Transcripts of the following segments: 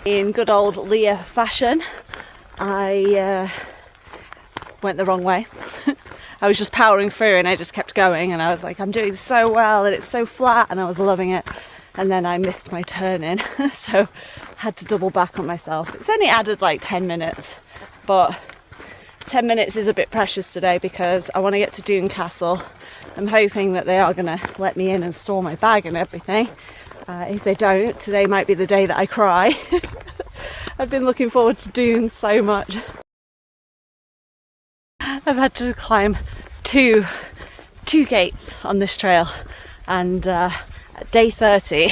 In good old Leah fashion, I went the wrong way. I was just powering through and I just kept going, and I was like, I'm doing so well and it's so flat, and I was loving it. And then I missed my turn in, so had to double back on myself. It's only added like 10 minutes, but 10 minutes is a bit precious today because I want to get to Doune Castle. I'm hoping that they are going to let me in and store my bag and everything. If they don't, today might be the day that I cry. I've been looking forward to Doune so much. I've had to climb two gates on this trail, and at day 30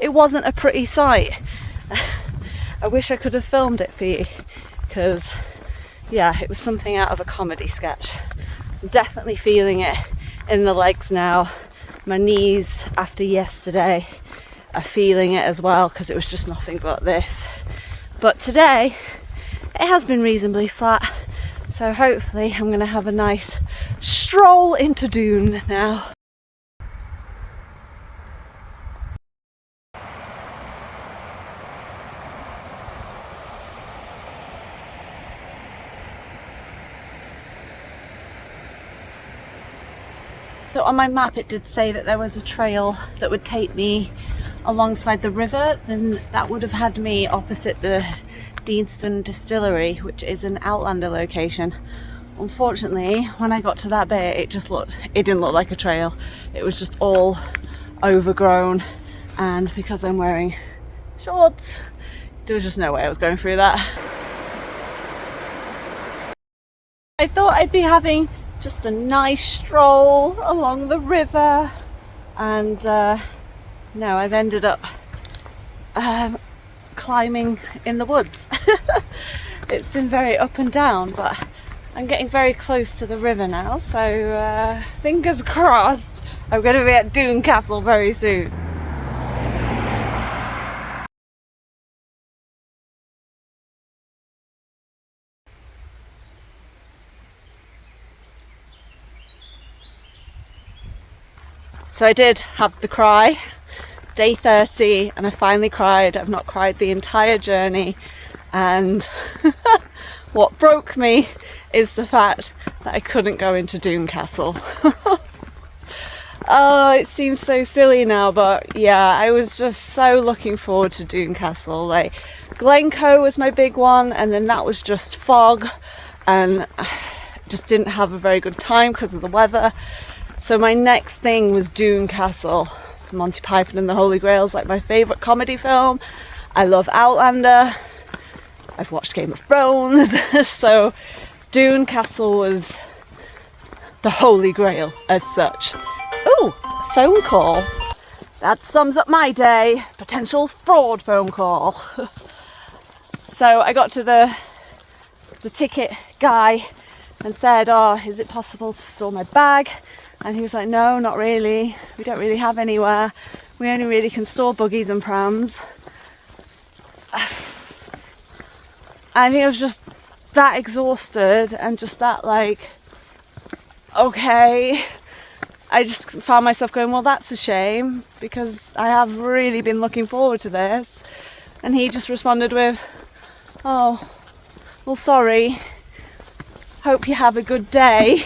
it wasn't a pretty sight. I wish I could have filmed it for you, because yeah, it was something out of a comedy sketch. I'm definitely feeling it in the legs now. My knees after yesterday are feeling it as well, because it was just nothing but this. But today it has been reasonably flat, so hopefully I'm going to have a nice stroll into Doune now. So on my map it did say that there was a trail that would take me alongside the river, then that would have had me opposite the Deanston distillery, which is an Outlander location. Unfortunately, when I got to that bit, it didn't look like a trail. It was just all overgrown, and because I'm wearing shorts, there was just no way I was going through that. I thought I'd be having just a nice stroll along the river, and no, I've ended up climbing in the woods. It's been very up and down, but I'm getting very close to the river now, so fingers crossed I'm going to be at Doune Castle very soon. So I did have the cry, day 30, and I finally cried. I've not cried the entire journey, and what broke me is the fact that I couldn't go into Doune Castle. Oh, it seems so silly now, but yeah, I was just so looking forward to Doune Castle. Like, Glencoe was my big one, and then that was just fog, and I just didn't have a very good time because of the weather. So my next thing was Doune Castle. Monty Python and the Holy Grail is like my favourite comedy film. I love Outlander. I've watched Game of Thrones. So Doune Castle was the Holy Grail as such. Ooh, phone call. That sums up my day. Potential fraud phone call. So I got to the ticket guy and said, oh, is it possible to store my bag? And he was like, no, not really. We don't really have anywhere. We only really can store buggies and prams. I think I was just that exhausted and just that like, okay. I just found myself going, well, that's a shame, because I have really been looking forward to this. And he just responded with, oh, well, sorry. Hope you have a good day.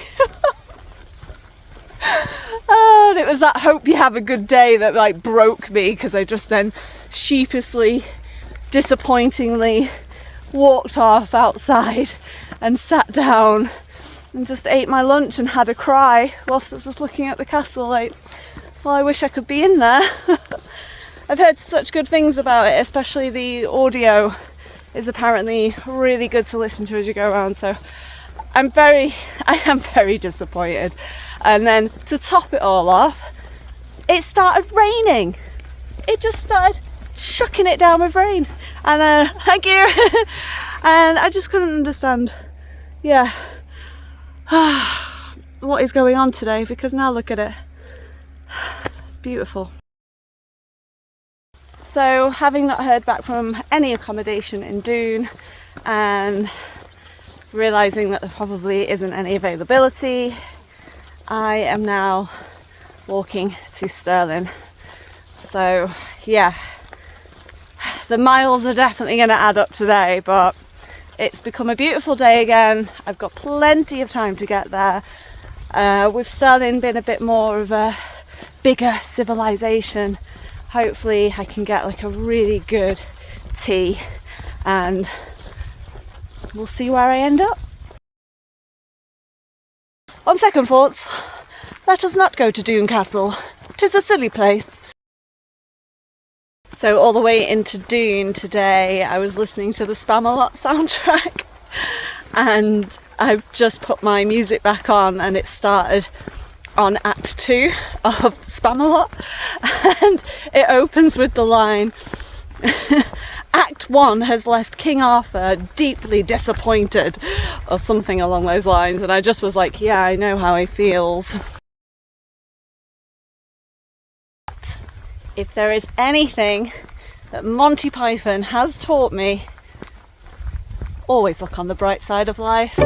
Oh, and it was that hope you have a good day that like broke me, because I just then sheepishly, disappointingly walked off outside and sat down and just ate my lunch and had a cry whilst I was just looking at the castle like, well, I wish I could be in there. I've heard such good things about it, especially the audio is apparently really good to listen to as you go around, so I am very disappointed. And then to top it all off, it started raining. It just started shucking it down with rain. And thank you. And I just couldn't understand, yeah, what is going on today, because now look at it. It's beautiful. So having not heard back from any accommodation in Doune and realising that there probably isn't any availability, I am now walking to Stirling. So yeah, the miles are definitely going to add up today, but it's become a beautiful day again. I've got plenty of time to get there. With Stirling being a bit more of a bigger civilization, hopefully I can get like a really good tea and we'll see where I end up. On second thoughts, let us not go to Doune Castle. 'Tis a silly place. So all the way into Doune today, I was listening to the Spamalot soundtrack and I've just put my music back on and it started on Act 2 of Spamalot and it opens with the line, Act 1 has left King Arthur deeply disappointed, or something along those lines, and I just was like, yeah, I know how he feels. If there is anything that Monty Python has taught me, always look on the bright side of life.